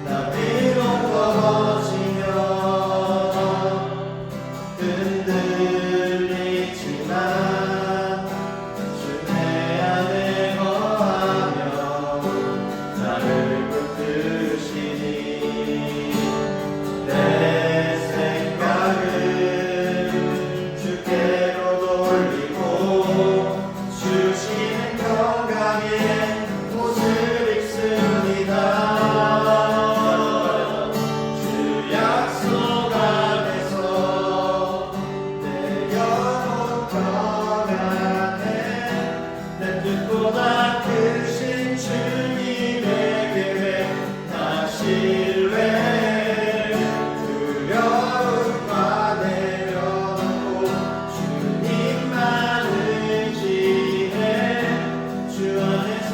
나 비록 떨어지며 흔들리지만 주 내 안에 거하며 나를 붙드시니 내 생각을 주께로 돌리고 주시는 평강의 옷을 입습니다. 주 약속 안에서 내 영혼 평안해 내 뜻보다 크신 주님의 계획 나 신뢰 두려움과 내려놓고 주님만 의지해 주 안에서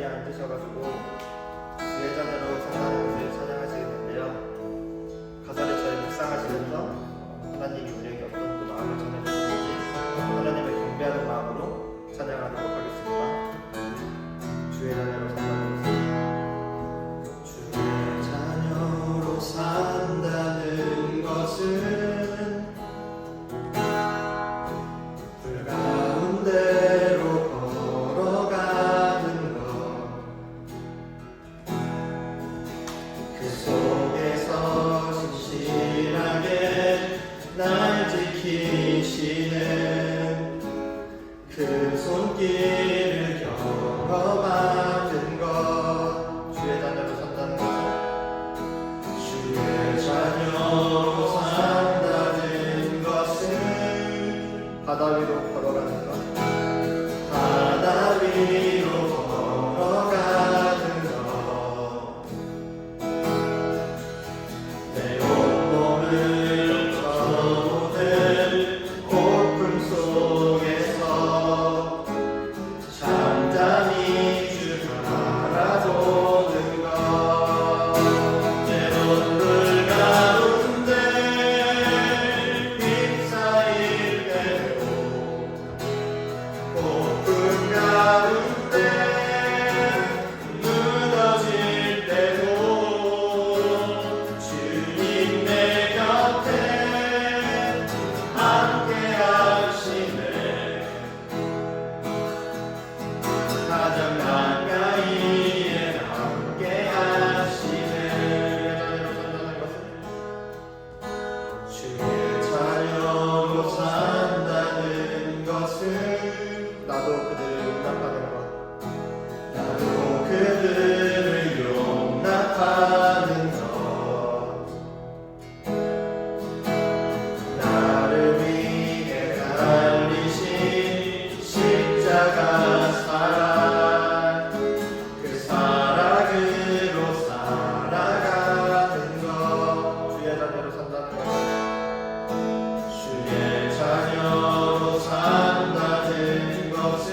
자리에 앉으셔가지고 주의 자녀로 산다는 것을 찬양하시겠는데요. 가사를 저희 묵상하시면서 하나님이 우리에게 어떤 또 마음을 전해주시는지 하나님을 경배하는 마음으로 찬양하도록 하겠습니다. 주의 자녀로 산다는 것을 주의 자녀로 산다는 것은 불 가운데로 걸어가는 것, 그 속에서 신실하게 날 지키시는 그 손길을 경험하는 것. 주의 자녀로 산다는 것은 주의 자녀로 산다는 것은 바다 위로 걸어가는 것, 바다 위로 걸어가는 것, 내 온몸을 떠오는 고통 속에서 잠잠히 주를 바라보는 것, 때론 물 가운데 휩싸일 때도 고통 가운데 무너질 때도 주님 내 곁에 함께 하시네. 가장 가까이에 함께 하시네. 주의 자녀로 산다는 것은 나도 그들을 용납하는 것, 나도 그들을 용납하는 것, 나를 위해 달리신 십자가 사랑, 그 사랑으로 살아가는 것. 주의 자녀로 산다는 것, 주의 자녀로 산다는 것은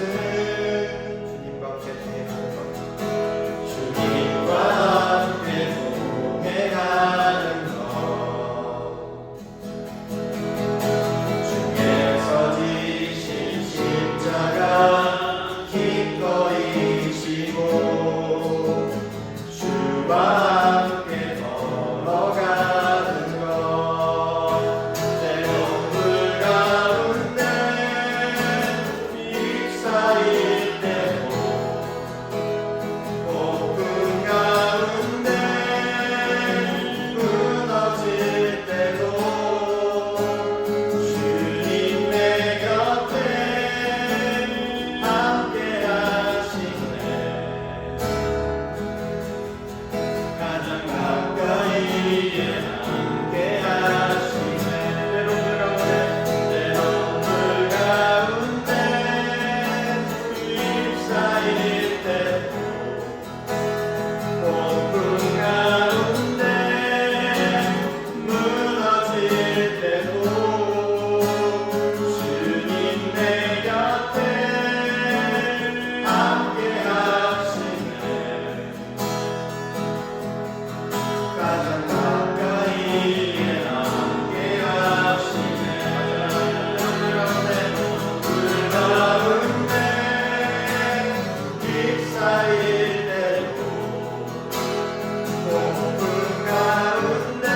주님과 함께 동행하는 것, 주님과 함께 동행하는 것, 주께서 지신 십자가 기꺼이 지고 주와 함께 걸어가는 것, 때론 물 가운데 휩싸일 때도 고통 가운데 무너질 때도 주님 내 곁에 함께 하시네. 가장 가까이에 함께 하시네. 때론 물 가운데 휩싸일 때도 고통 가운데 무너질 때도 주님 내 곁에 함께 하시네. 가장 가까이에 함께 하시네. 물 가운데 휩싸일 때도 고통 가운데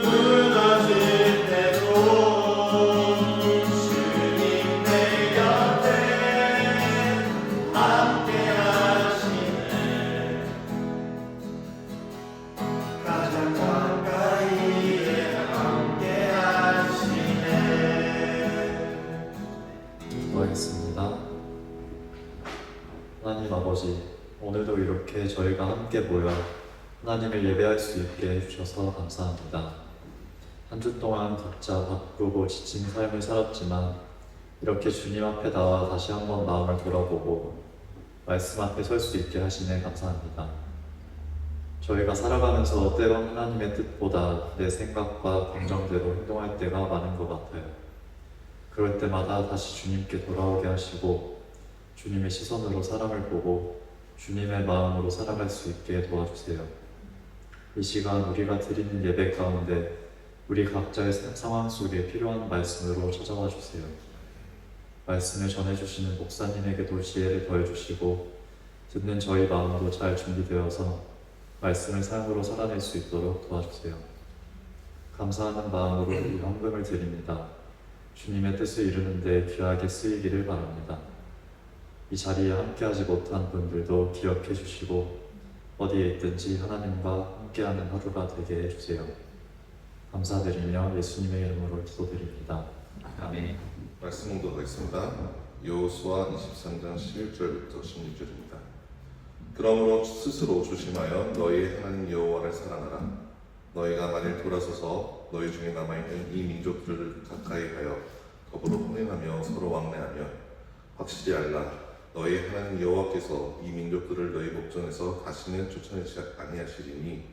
무너질 때도 주님 내 곁에 함께 하시네. 가장 가까이에 함께 하시네. 기도하겠습니다. 하나님 아버지, 오늘도 이렇게 저희가 함께 모여 하나님을 예배할 수 있게 해주셔서 감사합니다. 한 주 동안 각자 바쁘고 지친 삶을 살았지만 이렇게 주님 앞에 나와 다시 한번 마음을 돌아보고 말씀 앞에 설 수 있게 하시네 감사합니다. 저희가 살아가면서 때론 하나님의 뜻보다 내 생각과 감정대로 행동할 때가 많은 것 같아요. 그럴 때마다 다시 주님께 돌아오게 하시고 주님의 시선으로 사람을 보고 주님의 마음으로 살아갈 수 있게 도와주세요. 이 시간 우리가 드리는 예배 가운데 우리 각자의 상황 속에 필요한 말씀으로 찾아와 주세요. 말씀을 전해주시는 목사님에게도 지혜를 더해주시고 듣는 저희 마음도 잘 준비되어서 말씀을 삶으로 살아낼 수 있도록 도와주세요. 감사하는 마음으로 이 헌금을 드립니다. 주님의 뜻을 이루는 데 귀하게 쓰이기를 바랍니다. 이 자리에 함께하지 못한 분들도 기억해 주시고 어디에 있든지 하나님과 함께하는 하루가 되게 해주세요. 감사드리며 예수님의 이름으로 기도드립니다. 아멘. 말씀 공독하겠습니다. 여호수아 23장 11절부터 16절입니다. 그러므로 스스로 조심하여 너희의 하나님 여호와를 사랑하라. 너희가 만일 돌아서서 너희 중에 남아있는 이 민족들을 가까이하여 더불어 혼인하며 서로 왕래하면 확실히 알라. 너희 하나님 여호와께서 이 민족들을 너희 목전에서 다시는 쫓아내지 아니하시리니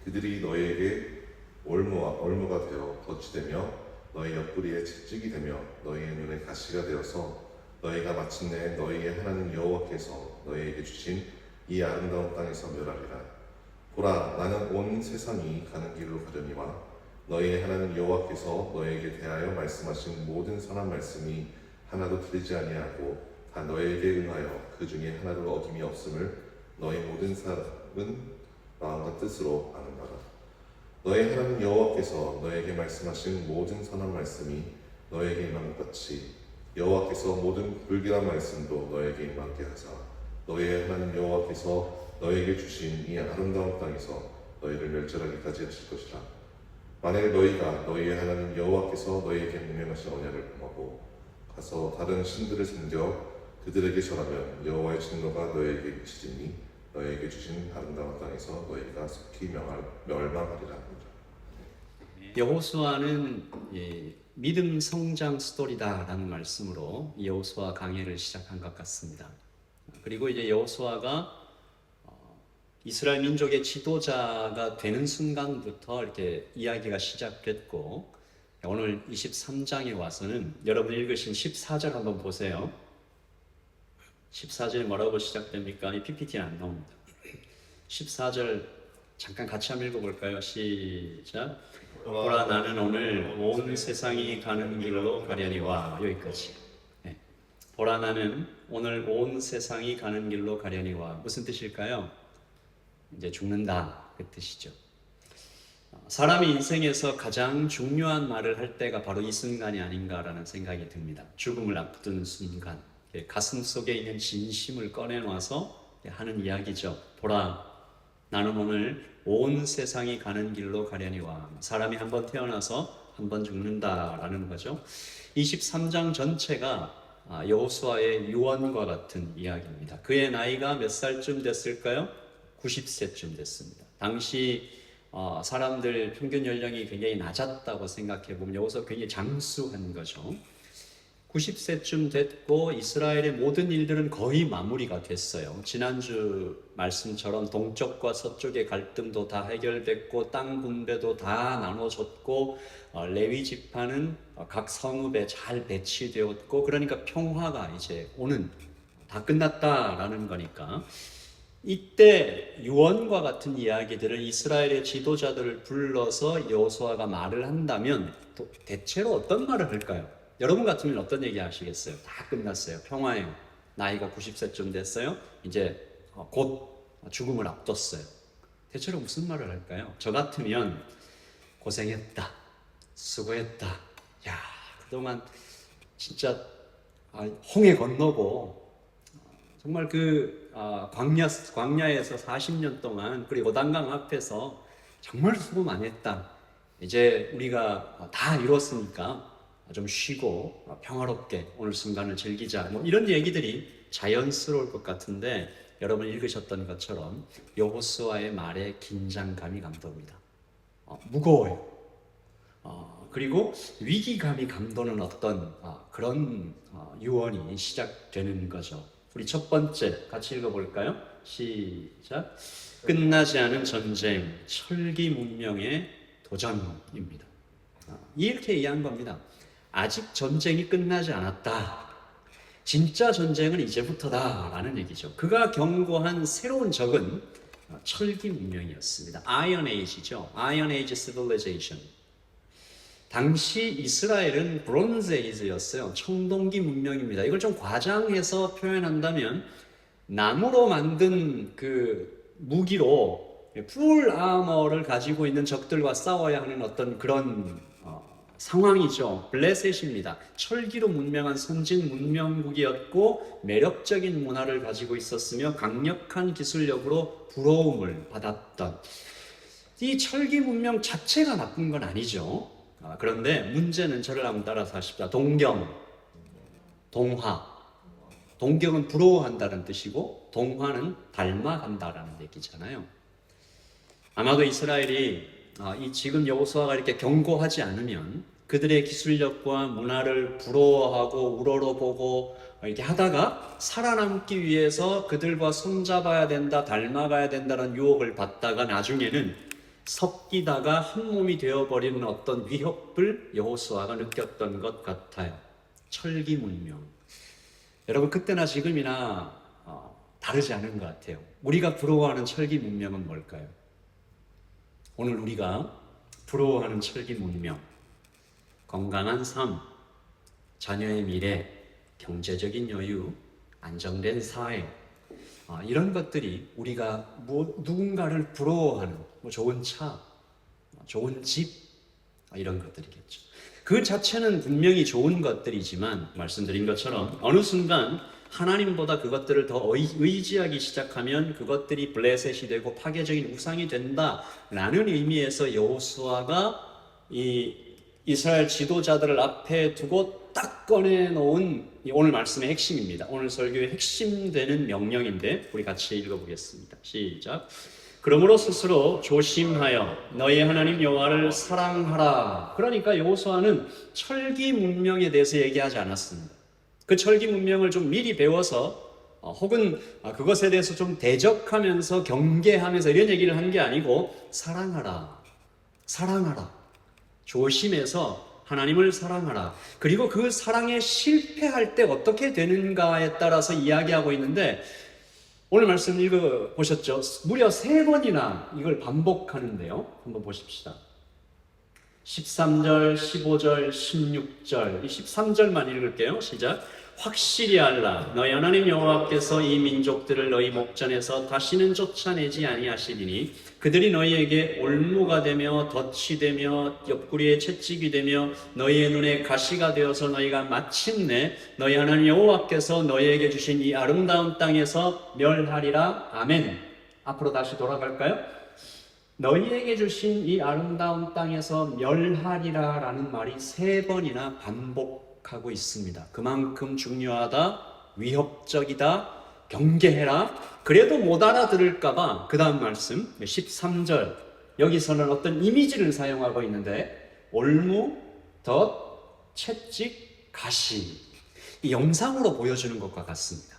그들이 너희에게 올무가 되어 덫이되며 너희 옆구리에 채찍이 되며 너희의 눈에 가시가 되어서 너희가 마침내 너희의 하나님 여호와께서 너희에게 주신 이 아름다운 땅에서 멸하리라. 보라, 나는 온 세상이 가는 길로 가려니와 너희의 하나님 여호와께서 너희에게 대하여 말씀하신 모든 선한 말씀이 하나도 틀리지 아니하고 다 너희에게 응하여 그 중에 하나도 어김이 없음을 너희 모든 사람은 마음과 뜻으로 아는 바라. 너희 하나님 여호와께서 너에게 말씀하신 모든 선한 말씀이 너에게 임한 것 같이 여호와께서 모든 불길한 말씀도 너에게 임하게 하사 너희의 하나님 여호와께서 너에게 주신 이 아름다운 땅에서 너희를 멸절하기까지 하실 것이라. 만일 너희가 너희의 하나님 여호와께서 너희에게 명령하신 언약을 범하고 가서 다른 신들을 섬겨 그들에게 절하면 여호와의 진노가 너희에게 미치리니 너희에게 주신 아름다운 땅에서 너희가 속히 멸망하리라. 여호수아는 믿음 성장 스토리다라는 말씀으로 여호수아 강해를 시작한 것 같습니다. 그리고 이제 여호수아가 이스라엘 민족의 지도자가 되는 순간부터 이렇게 이야기가 시작됐고 오늘 23장에 와서는 여러분 읽으신 14절 한번 보세요. 14절이 뭐라고 시작됩니까? 이 PPT는 안 나옵니다. 14절 잠깐 같이 한번 읽어볼까요? 시작. 보라, 나는 오늘 온 세상이 가는 길로 가려니와. 여기까지. 네. 보라, 나는 오늘 온 세상이 가는 길로 가려니와. 무슨 뜻일까요? 이제 죽는다, 그 뜻이죠. 사람이 인생에서 가장 중요한 말을 할 때가 바로 이 순간이 아닌가라는 생각이 듭니다. 죽음을 앞두는 순간, 가슴 속에 있는 진심을 꺼내놔서 하는 이야기죠. 보라, 나는 오늘 온 세상이 가는 길로 가려니와. 사람이 한번 태어나서 한번 죽는다라는 거죠. 23장 전체가 여호수아의 유언과 같은 이야기입니다. 그의 나이가 몇 살쯤 됐을까요? 90세쯤 됐습니다. 당시 사람들 평균 연령이 굉장히 낮았다고 생각해 보면 여호수아 굉장히 장수한 거죠. 90세쯤 됐고 이스라엘의 모든 일들은 거의 마무리가 됐어요. 지난주 말씀처럼 동쪽과 서쪽의 갈등도 다 해결됐고 땅 분배도 다 나눠졌고 레위 지파는 각 성읍에 잘 배치되었고 그러니까 평화가 이제 오는 다 끝났다라는 거니까 이때 유언과 같은 이야기들을 이스라엘의 지도자들을 불러서 여호수아가 말을 한다면 대체로 어떤 말을 할까요? 여러분 같으면 어떤 얘기 하시겠어요? 다 끝났어요. 평화예요. 나이가 90세쯤 됐어요. 이제 곧 죽음을 앞뒀어요. 대체로 무슨 말을 할까요? 저 같으면 고생했다. 수고했다. 야, 그동안 진짜 홍해 건너고 정말 그 광야에서 40년 동안 그리고 요단강 앞에서 정말 수고 많이 했다. 이제 우리가 다 이뤘으니까 좀 쉬고 평화롭게 오늘 순간을 즐기자. 뭐 이런 얘기들이 자연스러울 것 같은데 여러분 읽으셨던 것처럼 여호수아의 말에 긴장감이 감돕니다. 무거워요. 그리고 위기감이 감도는 어떤 그런 유언이 시작되는 거죠. 우리 첫 번째 같이 읽어볼까요? 시작. 끝나지 않은 전쟁, 철기 문명의 도전입니다. 이렇게 이해한 겁니다. 아직 전쟁이 끝나지 않았다. 진짜 전쟁은 이제부터다라는 얘기죠. 그가 경고한 새로운 적은 철기 문명이었습니다. Iron Age죠. Iron Age Civilization. 당시 이스라엘은 브론즈 에이지였어요. 청동기 문명입니다. 이걸 좀 과장해서 표현한다면 나무로 만든 그 무기로 풀 아머를 가지고 있는 적들과 싸워야 하는 어떤 그런 상황이죠. 블레셋입니다. 철기로 문명한 선진 문명국이었고 매력적인 문화를 가지고 있었으며 강력한 기술력으로 부러움을 받았던 이 철기 문명 자체가 나쁜 건 아니죠. 그런데 문제는 저를 한번 따라서 하십시다. 동경, 동화. 동경은 부러워한다는 뜻이고 동화는 닮아간다라는 얘기잖아요. 아마도 이스라엘이 이 지금 여호수아가 이렇게 경고하지 않으면 그들의 기술력과 문화를 부러워하고 우러러보고 이렇게 하다가 살아남기 위해서 그들과 손잡아야 된다, 닮아가야 된다는 유혹을 받다가 나중에는 섞이다가 한 몸이 되어버리는 어떤 위협을 여호수아가 느꼈던 것 같아요. 철기 문명. 여러분 그때나 지금이나 다르지 않은 것 같아요. 우리가 부러워하는 철기 문명은 뭘까요? 오늘 우리가 부러워하는 철기 문명, 건강한 삶, 자녀의 미래, 경제적인 여유, 안정된 사회, 이런 것들이 우리가 누군가를 부러워하는 좋은 차, 좋은 집, 이런 것들이겠죠. 그 자체는 분명히 좋은 것들이지만 말씀드린 것처럼 어느 순간 하나님보다 그것들을 더 의지하기 시작하면 그것들이 블레셋이 되고 파괴적인 우상이 된다라는 의미에서 여호수아가 이 이스라엘 지도자들을 앞에 두고 딱 꺼내놓은 오늘 말씀의 핵심입니다. 오늘 설교의 핵심 되는 명령인데 우리 같이 읽어보겠습니다. 시작. 그러므로 스스로 조심하여 너희 하나님 여호와를 사랑하라. 그러니까 여호수아는 철기 문명에 대해서 얘기하지 않았습니다. 그 철기 문명을 좀 미리 배워서 혹은 그것에 대해서 좀 대적하면서 경계하면서 이런 얘기를 한 게 아니고 사랑하라. 사랑하라. 조심해서 하나님을 사랑하라. 그리고 그 사랑에 실패할 때 어떻게 되는가에 따라서 이야기하고 있는데 오늘 말씀 읽어보셨죠? 무려 3번이나 이걸 반복하는데요. 한번 보십시다. 13절, 15절, 16절. 이 13절만 읽을게요. 시작. 확실히 알라. 너희 하나님 여호와께서 이 민족들을 너희 목전에서 다시는 쫓아내지 아니하시리니 그들이 너희에게 올무가 되며 덫이 되며 옆구리에 채찍이 되며 너희의 눈에 가시가 되어서 너희가 마침내 너희 하나님 여호와께서 너희에게 주신 이 아름다운 땅에서 멸하리라. 아멘. 앞으로 다시 돌아갈까요? 너희에게 주신 이 아름다운 땅에서 멸하리라 라는 말이 3번이나 반복하고 있습니다. 그만큼 중요하다, 위협적이다, 경계해라. 그래도 못 알아들을까봐 그 다음 말씀 13절 여기서는 어떤 이미지를 사용하고 있는데 올무, 덫, 채찍, 가시 이 영상으로 보여주는 것과 같습니다.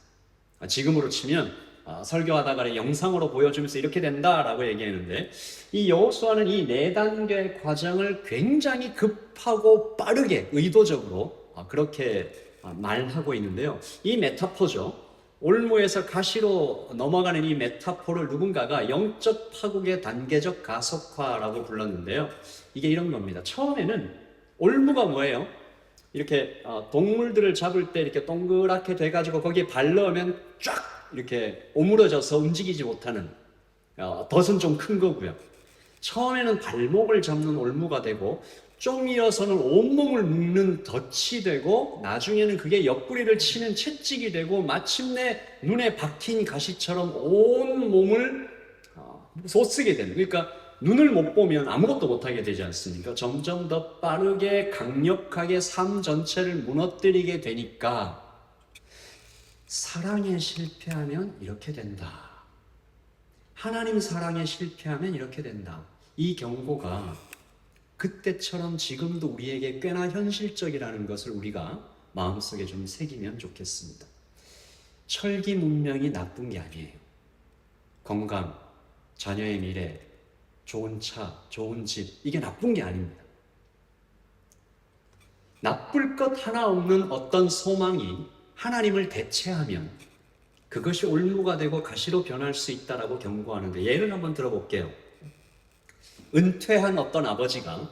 지금으로 치면 설교하다가 영상으로 보여주면서 이렇게 된다라고 얘기했는데 이 여호수아는 이 4단계의 과정을 굉장히 급하고 빠르게 의도적으로 그렇게 말하고 있는데요. 이 메타포죠. 올무에서 가시로 넘어가는 이 메타포를 누군가가 영적 파국의 단계적 가속화라고 불렀는데요. 이게 이런 겁니다. 처음에는 올무가 뭐예요? 이렇게 동물들을 잡을 때 이렇게 동그랗게 돼가지고 거기에 발 넣으면 쫙 이렇게 오므러져서 움직이지 못하는 덫은 좀 큰 거고요. 처음에는 발목을 잡는 올무가 되고 좀 이어서는 온몸을 묶는 덫이 되고 나중에는 그게 옆구리를 치는 채찍이 되고 마침내 눈에 박힌 가시처럼 온 몸을 쏟쓰게 되는, 그러니까 눈을 못 보면 아무것도 못하게 되지 않습니까? 점점 더 빠르게 강력하게 삶 전체를 무너뜨리게 되니까 사랑에 실패하면 이렇게 된다. 하나님 사랑에 실패하면 이렇게 된다. 이 경고가 그때처럼 지금도 우리에게 꽤나 현실적이라는 것을 우리가 마음속에 좀 새기면 좋겠습니다. 철기 문명이 나쁜 게 아니에요. 건강, 자녀의 미래, 좋은 차, 좋은 집, 이게 나쁜 게 아닙니다. 나쁠 것 하나 없는 어떤 소망이 하나님을 대체하면 그것이 올무가 되고 가시로 변할 수 있다라고 경고하는데, 예를 한번 들어볼게요. 은퇴한 어떤 아버지가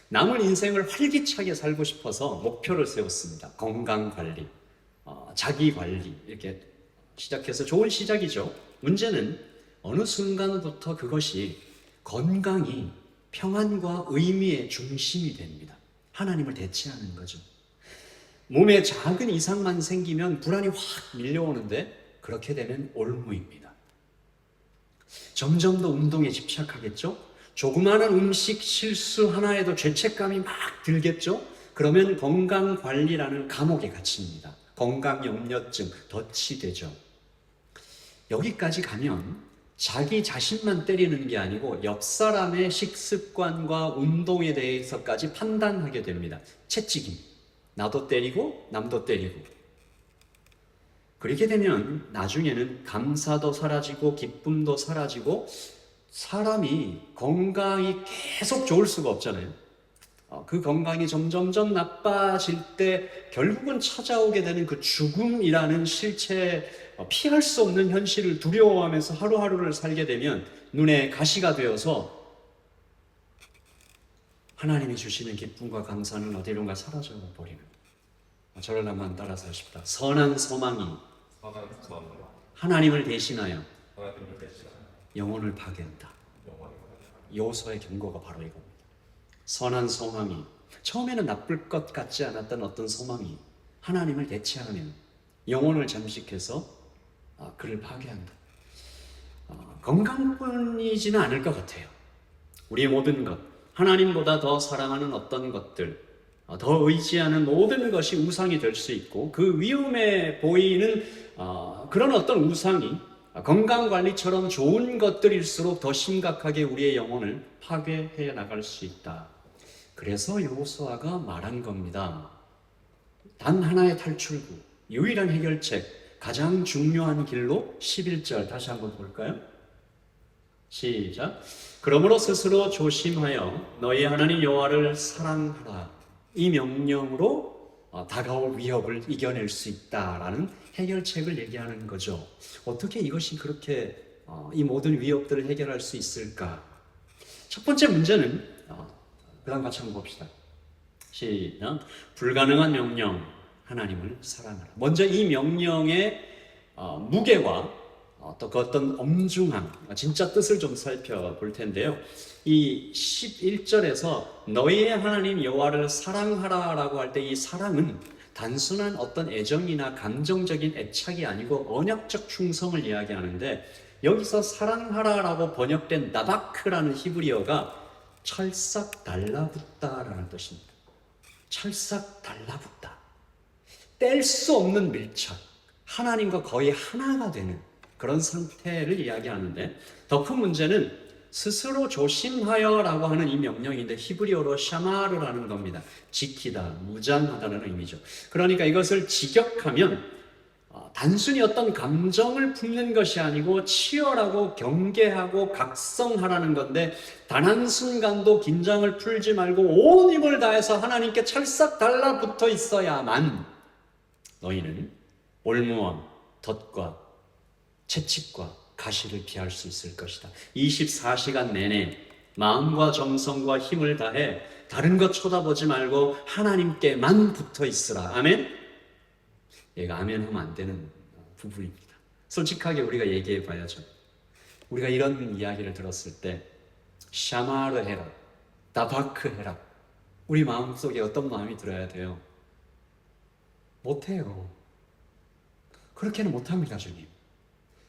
남은 인생을 활기차게 살고 싶어서 목표를 세웠습니다. 건강관리, 자기관리, 이렇게 시작해서 좋은 시작이죠. 문제는 어느 순간부터 그것이 건강이 평안과 의미의 중심이 됩니다. 하나님을 대체하는 거죠. 몸에 작은 이상만 생기면 불안이 확 밀려오는데, 그렇게 되면 올무입니다. 점점 더 운동에 집착하겠죠? 조그마한 음식 실수 하나에도 죄책감이 막 들겠죠? 그러면 건강관리라는 감옥에 갇힙니다. 건강염려증, 덫이 되죠. 여기까지 가면 자기 자신만 때리는 게 아니고 옆 사람의 식습관과 운동에 대해서까지 판단하게 됩니다. 채찍임. 나도 때리고 남도 때리고. 그렇게 되면 나중에는 감사도 사라지고 기쁨도 사라지고, 사람이 건강이 계속 좋을 수가 없잖아요. 그 건강이 점점점 나빠질 때 결국은 찾아오게 되는 그 죽음이라는 실체, 피할 수 없는 현실을 두려워하면서 하루하루를 살게 되면 눈에 가시가 되어서 하나님이 주시는 기쁨과 감사는 어디론가 사라져 버리는, 저를 한번 따라서 싶다. 선한 소망이 하나님을 대신하여 영혼을 파괴한다. 요소의 경고가 바로 이겁니다. 선한 소망이, 처음에는 나쁠 것 같지 않았던 어떤 소망이 하나님을 대체하면 영혼을 잠식해서 그를 파괴한다. 건강뿐이지는 않을 것 같아요. 우리의 모든 것, 하나님보다 더 사랑하는 어떤 것들, 더 의지하는 모든 것이 우상이 될 수 있고, 그 위험해 보이는 그런 어떤 우상이 건강관리처럼 좋은 것들일수록 더 심각하게 우리의 영혼을 파괴해 나갈 수 있다. 그래서 여호수아가 말한 겁니다. 단 하나의 탈출구, 유일한 해결책, 가장 중요한 길로 11절 다시 한번 볼까요? 시작. 그러므로 스스로 조심하여 너희 하나님 여호와를 사랑하라. 이 명령으로 다가올 위협을 이겨낼 수 있다라는 해결책을 얘기하는 거죠. 어떻게 이것이 그렇게 이 모든 위협들을 해결할 수 있을까? 첫 번째 문제는 그 다음 같이 한번 봅시다. 시작. 불가능한 명령, 하나님을 사랑하라. 먼저 이 명령의 무게와 또 그 어떤 엄중함, 진짜 뜻을 좀 살펴볼 텐데요. 이 11절에서 너희의 하나님 여호와를 사랑하라 라고 할 때, 이 사랑은 단순한 어떤 애정이나 감정적인 애착이 아니고 언약적 충성을 이야기하는데, 여기서 사랑하라 라고 번역된 나다크라는 히브리어가 철싹 달라붙다라는 뜻입니다. 철싹 달라붙다. 뗄 수 없는 밀착, 하나님과 거의 하나가 되는 그런 상태를 이야기하는데, 더 큰 문제는 스스로 조심하여 라고 하는 이 명령인데 히브리어로 샤마르라는 겁니다. 지키다, 무장하다는 의미죠. 그러니까 이것을 직역하면 단순히 어떤 감정을 품는 것이 아니고 치열하고 경계하고 각성하라는 건데, 단 한순간도 긴장을 풀지 말고 온 힘을 다해서 하나님께 찰싹 달라붙어 있어야만 너희는 올무와 덫과 채찍과 가시를 피할 수 있을 것이다. 24시간 내내 마음과 정성과 힘을 다해 다른 것 쳐다보지 말고 하나님께만 붙어 있으라. 아멘? 얘가 아멘 하면 안 되는 부분입니다. 솔직하게 우리가 얘기해 봐야죠. 우리가 이런 이야기를 들었을 때 샤마르 해라, 다바크 해라, 우리 마음속에 어떤 마음이 들어야 돼요? 못해요. 그렇게는 못합니다, 주님.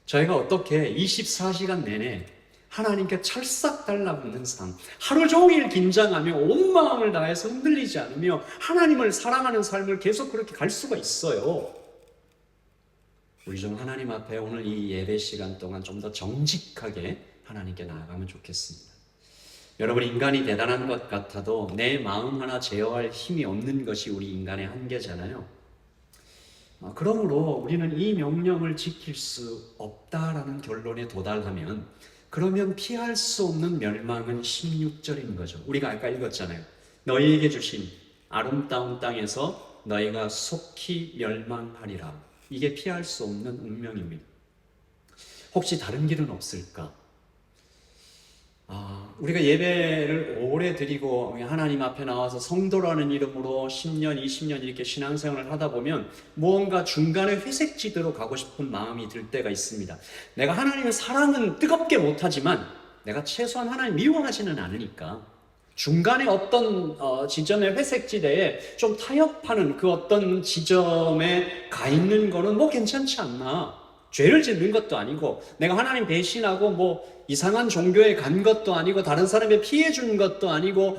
저희가 어떻게 24시간 내내 하나님께 찰싹 달라붙는 삶, 하루 종일 긴장하며 온 마음을 다해서 흔들리지 않으며 하나님을 사랑하는 삶을 계속 그렇게 갈 수가 있어요. 우리 좀 하나님 앞에 오늘 이 예배 시간 동안 좀 더 정직하게 하나님께 나아가면 좋겠습니다. 여러분, 인간이 대단한 것 같아도 내 마음 하나 제어할 힘이 없는 것이 우리 인간의 한계잖아요. 그러므로 우리는 이 명령을 지킬 수 없다라는 결론에 도달하면, 그러면 피할 수 없는 멸망은 16절인 거죠. 우리가 아까 읽었잖아요. 너희에게 주신 아름다운 땅에서 너희가 속히 멸망하리라. 이게 피할 수 없는 운명입니다. 혹시 다른 길은 없을까? 우리가 예배를 오래 드리고 하나님 앞에 나와서 성도라는 이름으로 10년, 20년 이렇게 신앙생활을 하다 보면 무언가 중간에 회색지대로 가고 싶은 마음이 들 때가 있습니다. 내가 하나님의 사랑은 뜨겁게 못하지만 내가 최소한 하나님 미워하지는 않으니까 중간에 어떤 지점의 회색지대에 좀 타협하는 그 어떤 지점에 가 있는 거는 뭐 괜찮지 않나. 죄를 짓는 것도 아니고 내가 하나님 배신하고 뭐 이상한 종교에 간 것도 아니고 다른 사람에 피해 준 것도 아니고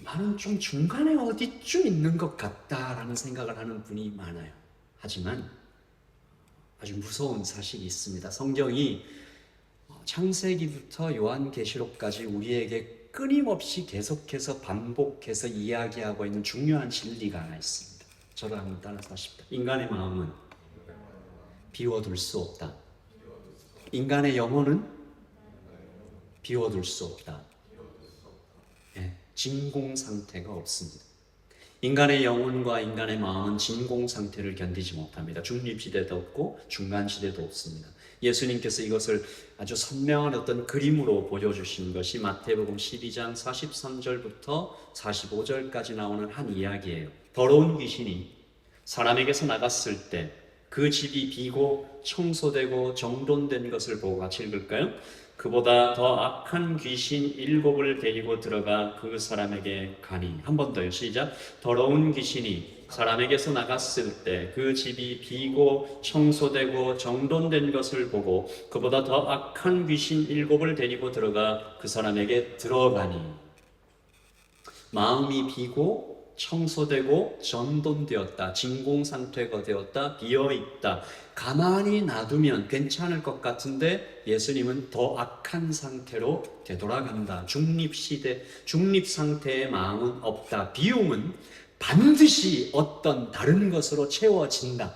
나는 좀 중간에 어디쯤 있는 것 같다라는 생각을 하는 분이 많아요. 하지만 아주 무서운 사실이 있습니다. 성경이 창세기부터 요한계시록까지 우리에게 끊임없이 계속해서 반복해서 이야기하고 있는 중요한 진리가 하나 있습니다. 저를 한번 따라서 하십시오. 인간의 마음은 비워둘 수 없다. 인간의 영혼은 비워둘 수 없다. 진공 상태가 없습니다. 인간의 영혼과 인간의 마음은 진공 상태를 견디지 못합니다. 중립시대도 없고 중간시대도 없습니다. 예수님께서 이것을 아주 선명한 어떤 그림으로 보여주신 것이 마태복음 12장 43절부터 45절까지 나오는 한 이야기예요. 더러운 귀신이 사람에게서 나갔을 때 그 집이 비고 청소되고 정돈된 것을 보고 같이 읽을까요? 그보다 더 악한 귀신 7을 데리고 들어가 그 사람에게 가니. 한 번 더요. 시작. 더러운 귀신이 사람에게서 나갔을 때 그 집이 비고 청소되고 정돈된 것을 보고 그보다 더 악한 귀신 7을 데리고 들어가 그 사람에게 들어가니. 마음이 비고 청소되고 전돈되었다. 진공상태가 되었다. 비어있다. 가만히 놔두면 괜찮을 것 같은데 예수님은 더 악한 상태로 되돌아간다. 중립시대, 중립상태의 마음은 없다. 비움은 반드시 어떤 다른 것으로 채워진다.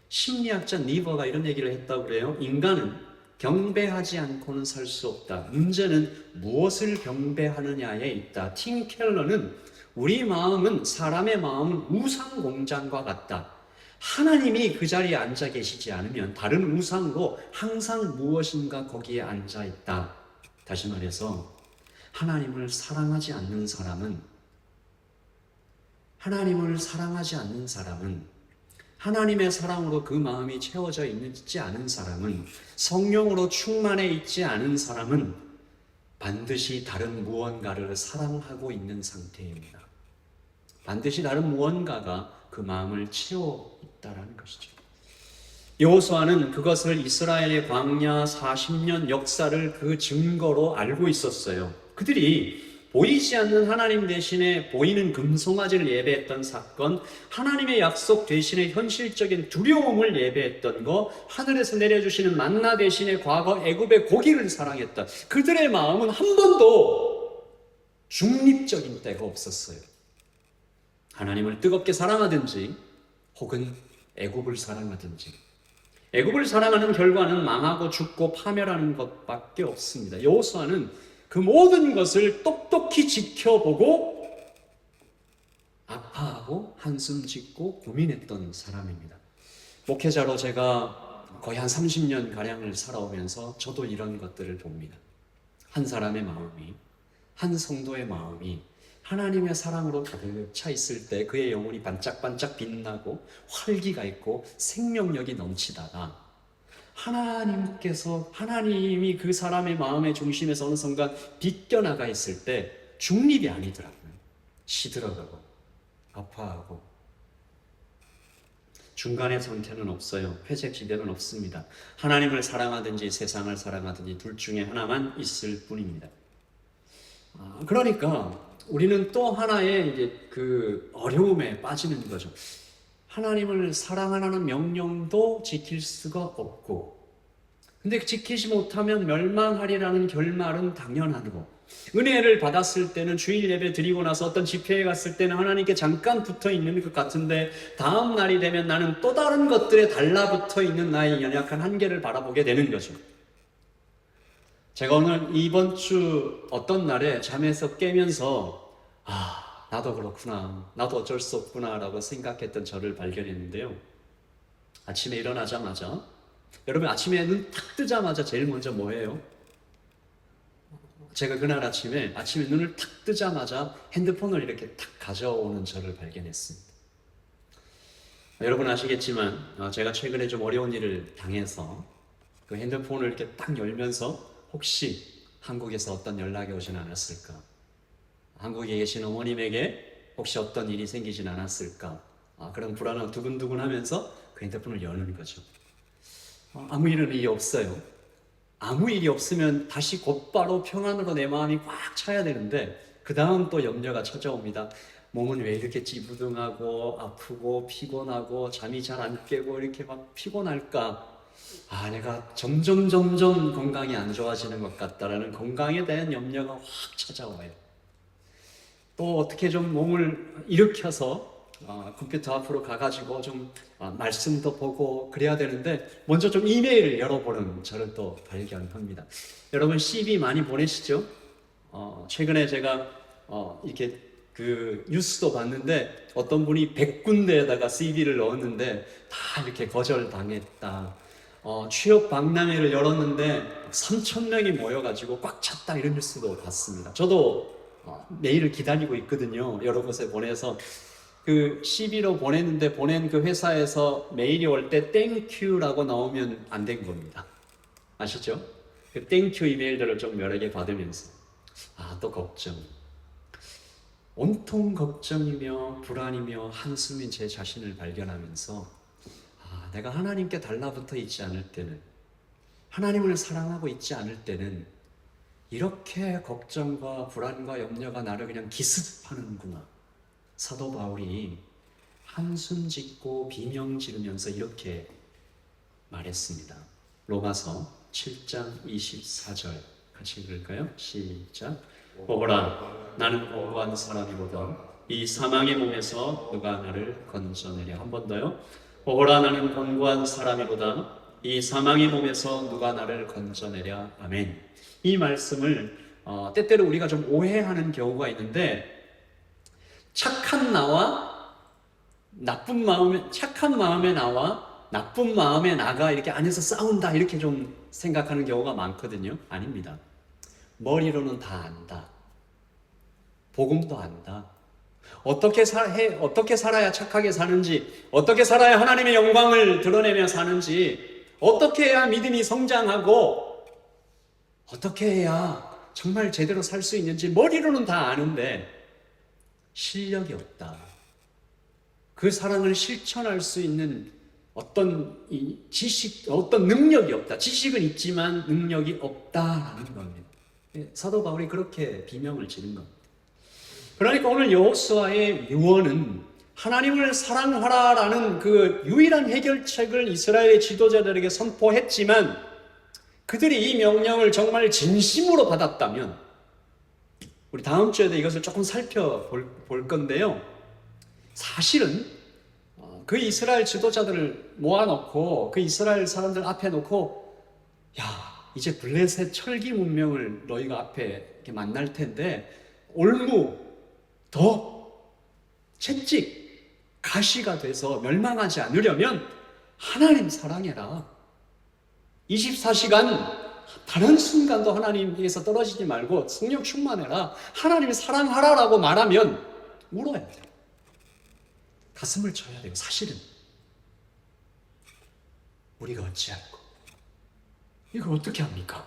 심리학자 니버가 이런 얘기를 했다고 그래요. 인간은 경배하지 않고는 살 수 없다. 문제는 무엇을 경배하느냐에 있다. 팀 켈러는 우리 마음은 사람의 마음은 우상 공장과 같다. 하나님이 그 자리에 앉아 계시지 않으면 다른 우상으로 항상 무엇인가 거기에 앉아 있다. 다시 말해서 하나님을 사랑하지 않는 사람은 하나님의 사랑으로 그 마음이 채워져 있지 않은 사람은 성령으로 충만해 있지 않은 사람은 반드시 다른 무언가를 사랑하고 있는 상태입니다. 반드시 다른 무언가가 그 마음을 채워 있다라는 것이죠. 여호수아는 그것을 이스라엘의 광야 40년 역사를 그 증거로 알고 있었어요. 그들이 보이지 않는 하나님 대신에 보이는 금송아지를 예배했던 사건, 하나님의 약속 대신에 현실적인 두려움을 예배했던 거, 하늘에서 내려주시는 만나 대신에 과거 애굽의 고기를 사랑했다. 그들의 마음은 한 번도 중립적인 때가 없었어요. 하나님을 뜨겁게 사랑하든지 혹은 애굽을 사랑하든지. 애굽을 사랑하는 결과는 망하고 죽고 파멸하는 것밖에 없습니다. 여호수아는 그 모든 것을 똑똑히 지켜보고 아파하고 한숨 짓고 고민했던 사람입니다. 목회자로 제가 거의 한 30년 가량을 살아오면서 저도 이런 것들을 봅니다. 한 사람의 마음이, 한 성도의 마음이 하나님의 사랑으로 가득 차 있을 때 그의 영혼이 반짝반짝 빛나고 활기가 있고 생명력이 넘치다가 하나님이 그 사람의 마음의 중심에서 어느 순간 비껴나가 있을 때 중립이 아니더라고요. 시들어가고 아파하고 중간의 상태는 없어요. 회색지대는 없습니다. 하나님을 사랑하든지 세상을 사랑하든지 둘 중에 하나만 있을 뿐입니다. 그러니까 우리는 또 하나의 이제 그 어려움에 빠지는 거죠. 하나님을 사랑하라는 명령도 지킬 수가 없고, 근데 지키지 못하면 멸망하리라는 결말은 당연하고, 은혜를 받았을 때는 주일 예배 드리고 나서 어떤 집회에 갔을 때는 하나님께 잠깐 붙어 있는 것 같은데 다음 날이 되면 나는 또 다른 것들에 달라붙어 있는 나의 연약한 한계를 바라보게 되는 거죠. 제가 오늘 이번 주 어떤 날에 잠에서 깨면서 나도 그렇구나, 나도 어쩔 수 없구나 라고 생각했던 저를 발견했는데요. 아침에 일어나자마자, 여러분 아침에 눈 탁 뜨자마자 제일 먼저 뭐 해요? 제가 그날 아침에 눈을 탁 뜨자마자 핸드폰을 이렇게 탁 가져오는 저를 발견했습니다. 여러분 아시겠지만 제가 최근에 좀 어려운 일을 당해서 그 핸드폰을 이렇게 딱 열면서 혹시 한국에서 어떤 연락이 오진 않았을까? 한국에 계신 어머님에게 혹시 어떤 일이 생기진 않았을까? 그런 불안함 두근두근 하면서 그 핸드폰을 여는 거죠. 아무 일이 없어요. 아무 일이 없으면 다시 곧바로 평안으로 내 마음이 꽉 차야 되는데 그 다음 또 염려가 찾아옵니다. 몸은 왜 이렇게 찌부둥하고 아프고 피곤하고 잠이 잘 안 깨고 이렇게 막 피곤할까? 내가 점점 건강이 안 좋아지는 것 같다라는 건강에 대한 염려가 확 찾아와요. 또 어떻게 좀 몸을 일으켜서 컴퓨터 앞으로 가가지고 좀 말씀도 보고 그래야 되는데 먼저 좀 이메일을 열어보는 저를 또 발견합니다. 여러분 CV 많이 보내시죠? 최근에 제가 이렇게 그 뉴스도 봤는데 어떤 분이 100군데에다가 CV를 넣었는데 다 이렇게 거절당했다. 취업 박람회를 열었는데 3,000명이 모여가지고 꽉 찼다, 이런 뉴스도 봤습니다. 저도 메일을 기다리고 있거든요. 여러 곳에 보내서 그 CV로 보냈는데 보낸 그 회사에서 메일이 올 때 땡큐라고 나오면 안 된 겁니다. 아시죠? 그 땡큐 이메일들을 좀 여러 개 받으면서 또 걱정. 온통 걱정이며 불안이며 한숨인 제 자신을 발견하면서 내가 하나님께 달라붙어 있지 않을 때는, 하나님을 사랑하고 있지 않을 때는 이렇게 걱정과 불안과 염려가 나를 그냥 기습하는구나. 사도 바울이 한숨 짓고 비명 지르면서 이렇게 말했습니다. 로마서 7장 24절 같이 읽을까요? 시작. 보거라, 나는 공고한 사람이거든 이 사망의 몸에서 누가 나를 건져내랴. 한 번 더요. 보거라, 나는 권고한 사람이보다 이 사망의 몸에서 누가 나를 건져내랴. 아멘. 이 말씀을 때때로 우리가 좀 오해하는 경우가 있는데, 착한 나와 나쁜 마음에, 착한 마음의 나와 나쁜 마음의 나가 이렇게 안에서 싸운다, 이렇게 좀 생각하는 경우가 많거든요. 아닙니다. 머리로는 다 안다. 복음도 안다. 어떻게 살아야 착하게 사는지, 어떻게 살아야 하나님의 영광을 드러내며 사는지, 어떻게 해야 믿음이 성장하고, 어떻게 해야 정말 제대로 살 수 있는지 머리로는 다 아는데 실력이 없다. 그 사랑을 실천할 수 있는 어떤 지식, 어떤 능력이 없다. 지식은 있지만 능력이 없다라는 겁니다. 사도 바울이 그렇게 비명을 지른 겁니다. 그러니까 오늘 여호수아의 유언은 하나님을 사랑하라라는 그 유일한 해결책을 이스라엘의 지도자들에게 선포했지만, 그들이 이 명령을 정말 진심으로 받았다면, 우리 다음 주에도 이것을 조금 살펴볼 건데요. 사실은 그 이스라엘 지도자들을 모아놓고 그 이스라엘 사람들 앞에 놓고, 이제 블레셋 철기 문명을 너희가 앞에 이렇게 만날 텐데 올무, 더, 채찍, 가시가 돼서 멸망하지 않으려면 하나님 사랑해라. 24시간 단 한 순간도 하나님에게서 떨어지지 말고 성령 충만해라. 하나님 사랑하라라고 말하면 울어야 돼요. 가슴을 쳐야 돼요. 사실은 우리가 어찌할꼬? 이걸 어떻게 합니까?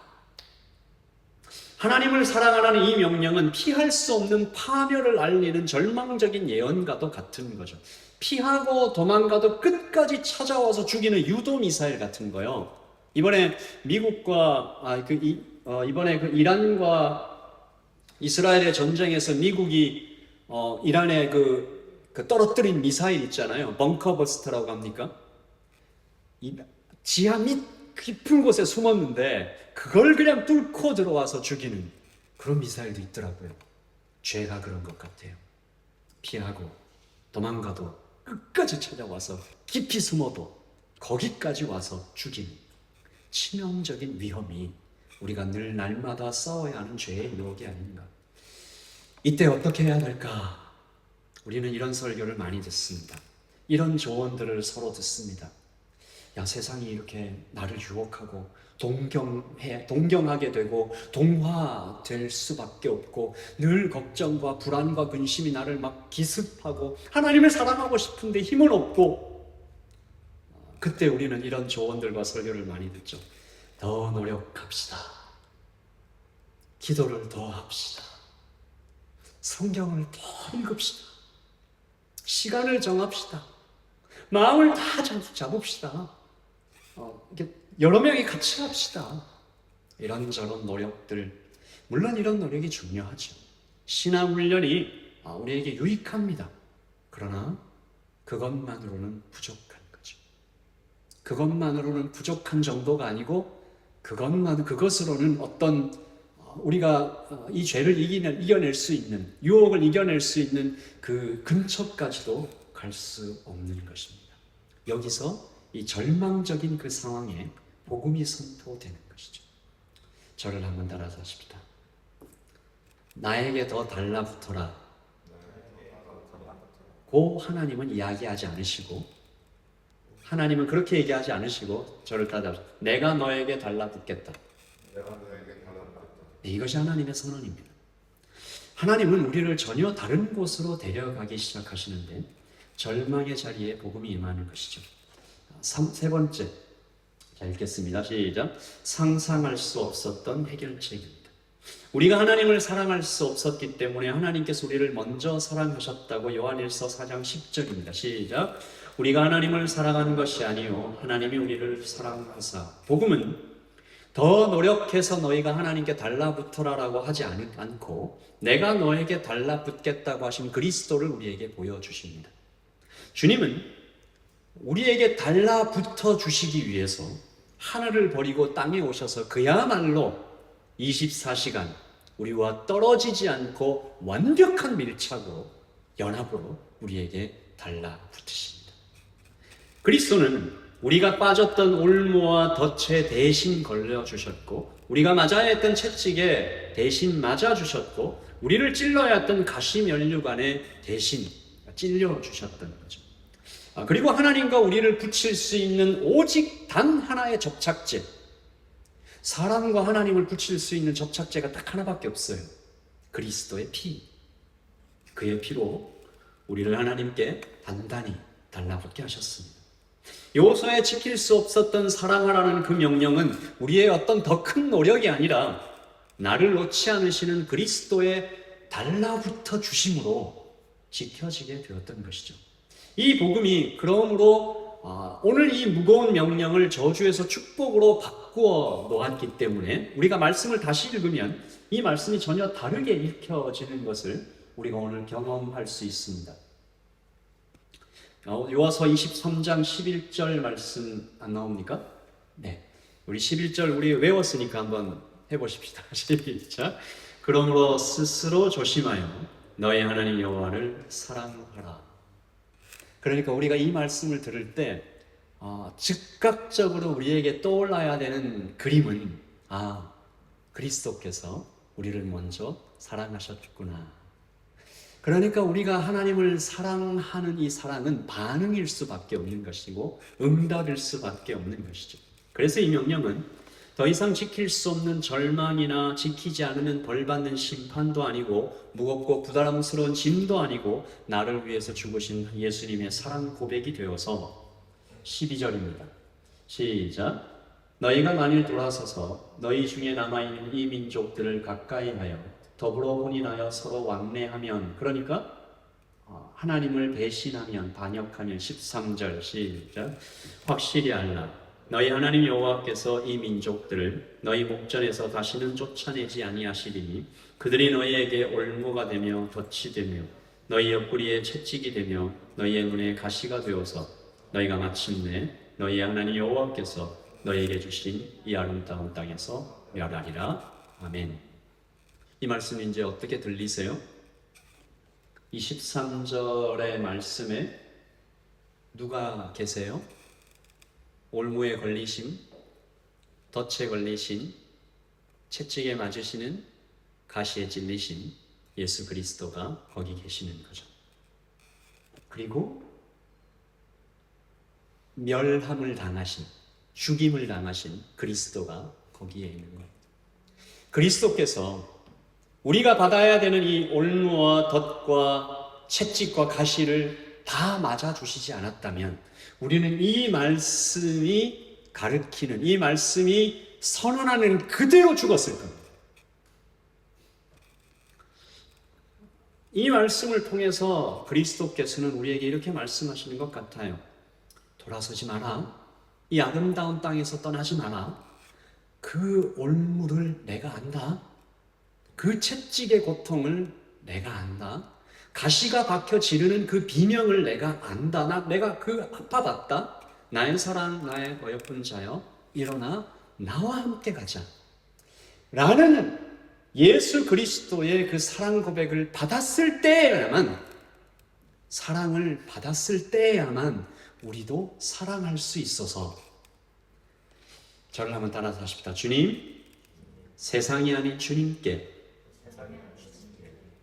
하나님을 사랑하라는 이 명령은 피할 수 없는 파멸을 알리는 절망적인 예언과도 같은 거죠. 피하고 도망가도 끝까지 찾아와서 죽이는 유도 미사일 같은 거요. 이번에 미국과 이번에 그 이란과 이스라엘의 전쟁에서 미국이 이란에 그 떨어뜨린 미사일 있잖아요. 벙커버스터라고 합니까? 지하 밑 깊은 곳에 숨었는데 그걸 그냥 뚫고 들어와서 죽이는 그런 미사일도 있더라고요. 죄가 그런 것 같아요. 피하고 도망가도 끝까지 찾아와서 깊이 숨어도 거기까지 와서 죽이는 치명적인 위험이 우리가 늘 날마다 싸워야 하는 죄의 유혹이 아닌가. 이때 어떻게 해야 될까? 우리는 이런 설교를 많이 듣습니다. 이런 조언들을 서로 듣습니다. 야, 세상이 이렇게 나를 유혹하고 동경하게 되고 동화될 수밖에 없고 늘 걱정과 불안과 근심이 나를 막 기습하고 하나님을 사랑하고 싶은데 힘은 없고, 그때 우리는 이런 조언들과 설교를 많이 듣죠. 더 노력합시다. 기도를 더 합시다. 성경을 더 읽읍시다. 시간을 정합시다. 마음을 다 잡읍시다. 이렇게 여러 명이 같이 합시다. 이런저런 노력들, 물론 이런 노력이 중요하죠. 신앙 훈련이 우리에게 유익합니다. 그러나 그것만으로는 부족한 거죠. 그것만으로는 부족한 정도가 아니고 그것으로는 어떤 우리가 이 죄를 이겨낼 수 있는, 유혹을 이겨낼 수 있는 그 근처까지도 갈 수 없는 것입니다. 여기서 이 절망적인 그 상황에 복음이 선포되는 것이죠. 저를 한번 따라서 하십시다. 나에게 더 달라붙어라. 고 하나님은 이야기하지 않으시고, 하나님은 그렇게 얘기하지 않으시고 저를 따라서 내가 너에게 달라붙겠다. 이것이 하나님의 선언입니다. 하나님은 우리를 전혀 다른 곳으로 데려가기 시작하시는데 절망의 자리에 복음이 임하는 것이죠. 세 번째, 자 읽겠습니다. 시작. 상상할 수 없었던 해결책입니다. 우리가 하나님을 사랑할 수 없었기 때문에 하나님께서 우리를 먼저 사랑하셨다고 요한일서 4장 10절입니다. 시작. 우리가 하나님을 사랑하는 것이 아니요 하나님이 우리를 사랑하사. 복음은 더 노력해서 너희가 하나님께 달라붙어라라고 하지 않고 내가 너에게 달라붙겠다고 하신 그리스도를 우리에게 보여주십니다. 주님은 우리에게 달라붙어 주시기 위해서 하늘을 버리고 땅에 오셔서 그야말로 24시간 우리와 떨어지지 않고 완벽한 밀착으로, 연합으로 우리에게 달라붙으십니다. 그리스도는 우리가 빠졌던 올무와 덫에 대신 걸려주셨고, 우리가 맞아야 했던 채찍에 대신 맞아주셨고, 우리를 찔러야 했던 가시면류관에 대신 찔려주셨던 거죠. 그리고 하나님과 우리를 붙일 수 있는 오직 단 하나의 접착제, 사람과 하나님을 붙일 수 있는 접착제가 딱 하나밖에 없어요. 그리스도의 피. 그의 피로 우리를 하나님께 단단히 달라붙게 하셨습니다. 요소에 지킬 수 없었던 사랑하라는 그 명령은 우리의 어떤 더 큰 노력이 아니라 나를 놓지 않으시는 그리스도의 달라붙어 주심으로 지켜지게 되었던 것이죠. 이 복음이 그러므로 오늘 이 무거운 명령을 저주에서 축복으로 바꾸어 놓았기 때문에 우리가 말씀을 다시 읽으면 이 말씀이 전혀 다르게 읽혀지는 것을 우리가 오늘 경험할 수 있습니다. 요한서 23장 11절 말씀 안 나옵니까? 네, 우리 11절 우리 외웠으니까 한번 해보십시다. 시작. 그러므로 스스로 조심하여 너의 하나님 여호와를 사랑하라. 그러니까 우리가 이 말씀을 들을 때 즉각적으로 우리에게 떠올라야 되는 그림은 그리스도께서 우리를 먼저 사랑하셨구나. 그러니까 우리가 하나님을 사랑하는 이 사랑은 반응일 수밖에 없는 것이고 응답일 수밖에 없는 것이죠. 그래서 이 명령은 더 이상 지킬 수 없는 절망이나 지키지 않으면 벌받는 심판도 아니고 무겁고 부담스러운 짐도 아니고 나를 위해서 죽으신 예수님의 사랑 고백이 되어서 12절입니다. 시작. 너희가 만일 돌아서서 너희 중에 남아있는 이 민족들을 가까이하여 더불어 혼인하여 서로 왕래하면, 그러니까 하나님을 배신하면, 반역하면, 13절 시작. 확실히 알라. 너희 하나님 여호와께서 이 민족들을 너희 목전에서 다시는 쫓아내지 아니하시리니 그들이 너희에게 올무가 되며 덫이 되며 너희 옆구리에 채찍이 되며 너희의 눈에 가시가 되어서 너희가 마침내 너희 하나님 여호와께서 너희에게 주신 이 아름다운 땅에서 멸하리라. 아멘. 이 말씀이 이제 어떻게 들리세요? 이 13절의 말씀에 누가 계세요? 올무에 걸리심, 덫에 걸리신, 채찍에 맞으시는, 가시에 찔리신 예수 그리스도가 거기 계시는 거죠. 그리고 멸함을 당하신, 죽임을 당하신 그리스도가 거기에 있는 거예요. 그리스도께서 우리가 받아야 되는 이 올무와 덫과 채찍과 가시를 다 맞아주시지 않았다면 우리는 이 말씀이 가르치는, 이 말씀이 선언하는 그대로 죽었을 겁니다. 이 말씀을 통해서 그리스도께서는 우리에게 이렇게 말씀하시는 것 같아요. 돌아서지 마라. 이 아름다운 땅에서 떠나지 마라. 그 올무를 내가 안다. 그 채찍의 고통을 내가 안다. 가시가 박혀 지르는 그 비명을 내가 안다. 내가 그 아파봤다. 나의 사랑, 나의 어여쁜 자여, 일어나 나와 함께 가자. 라는 예수 그리스도의 그 사랑 고백을 받았을 때야만, 사랑을 받았을 때야만 우리도 사랑할 수 있어서, 저를 한번 따라서 하십시다. 주님, 세상이 아닌 주님께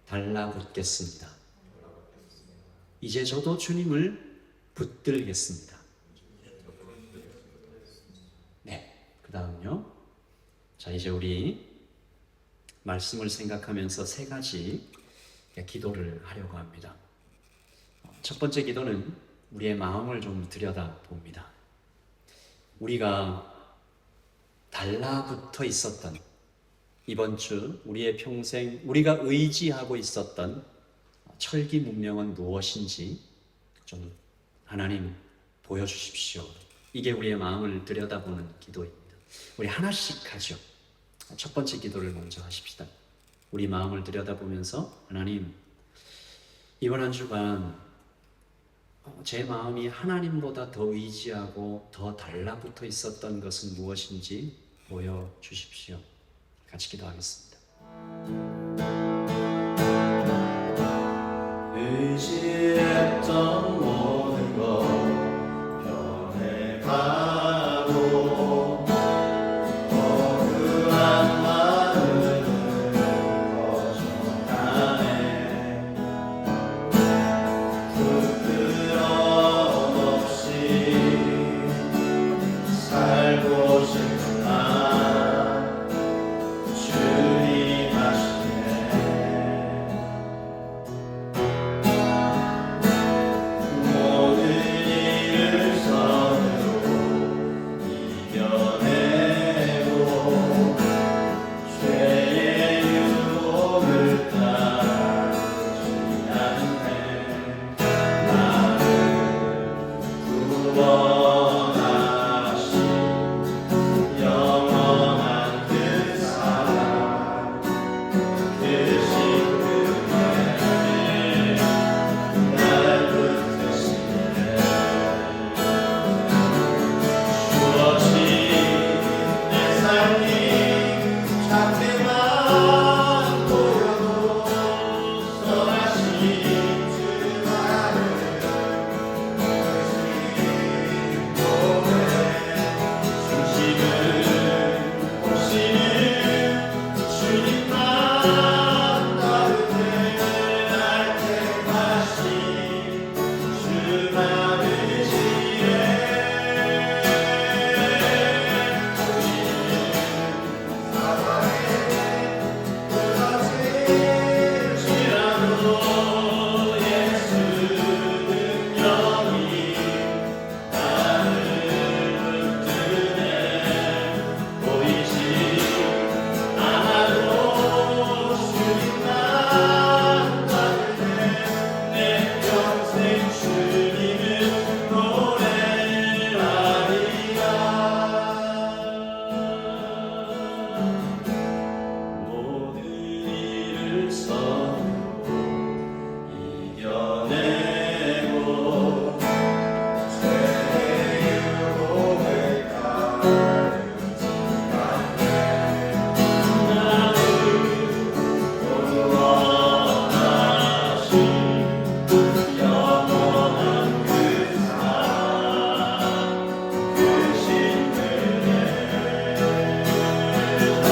달라붙겠습니다. 이제 저도 주님을 붙들겠습니다. 네, 그 다음요. 자, 이제 우리 말씀을 생각하면서 세 가지 기도를 하려고 합니다. 첫 번째 기도는 우리의 마음을 좀 들여다봅니다. 우리가 달라붙어 있었던, 이번 주 우리의 평생 우리가 의지하고 있었던 철기 문명은 무엇인지 좀 하나님 보여주십시오. 이게 우리의 마음을 들여다보는 기도입니다. 우리 하나씩 하죠. 첫 번째 기도를 먼저 하십시다. 우리 마음을 들여다보면서, 하나님, 이번 한 주간 제 마음이 하나님보다 더 의지하고 더 달라붙어 있었던 것은 무엇인지 보여주십시오. 같이 기도하겠습니다. 의지했던 모든 것 변해가고 거룩한 마음은 거절하네. 부끄러움 없이 살고 싶구나. 주님 하시네. 모든 일을 선으로 이겨내고 죄의 유혹을 따르지 않네. 나를 구원하신 영원한 그 사랑, 그 신금에 날 붙드시네. 주어진 내 삶이 작게만 보여도 선하신 주 나를 중심을 보시는 주님만 따르네. 날 택하신 주 받으시네. 지라도 예수 능력이 나를 붙드네. 보이지 않아도 주님만 받으네. 내 평생 주님을 노래하리라. 모든 일을 선으로 이겨내고 죄의 유혹을 따르지 않네. 나를 구원하신 영원한 그 사랑, 그 신들의 날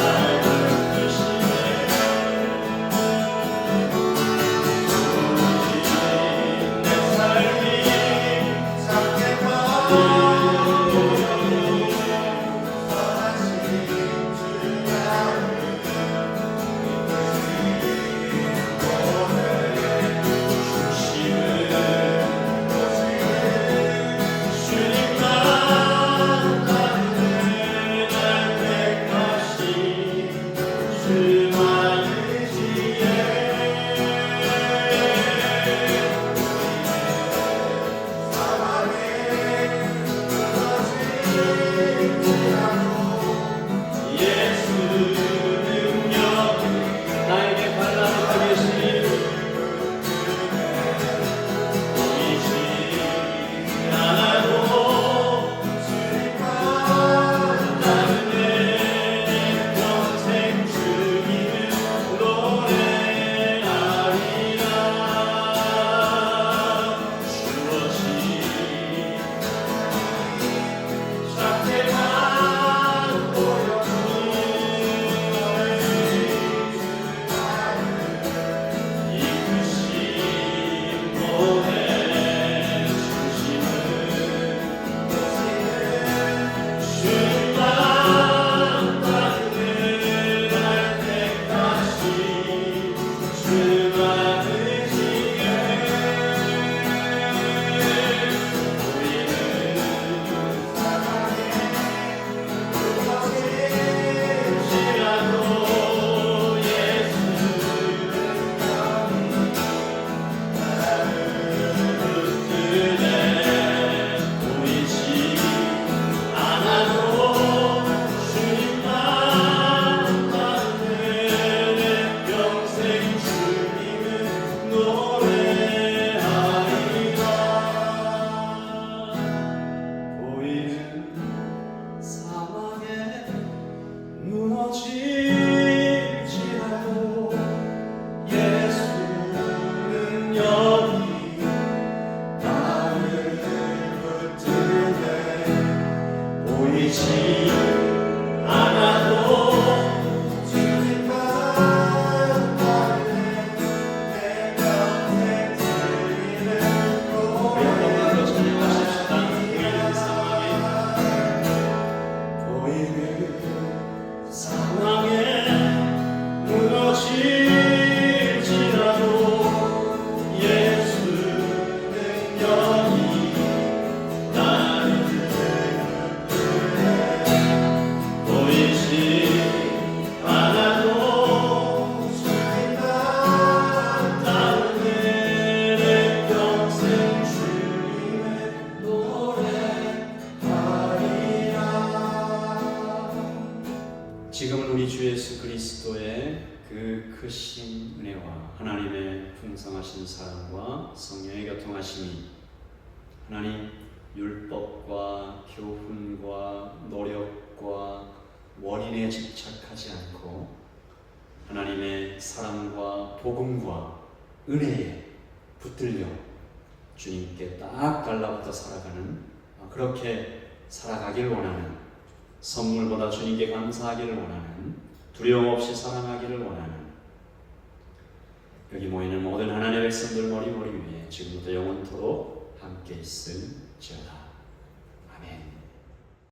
붙드시네. 지금은 우리 주 예수 그리스도의 그 크신 은혜와 하나님의 풍성하신 사랑과 성령의 교통하심이 하나님 율법과 교훈과 노력과 원인에 집착하지 않고 하나님의 사랑과 복음과 은혜에 붙들려 주님께 딱 달라붙어 살아가는, 그렇게 살아가길 원하는, 선물보다 주님께 감사하기를 원하는, 두려움 없이 사랑하기를 원하는 여기 모이는 모든 하나님의 백성들 머리 위에 지금부터 영원토록 함께 있을지어다. 아멘.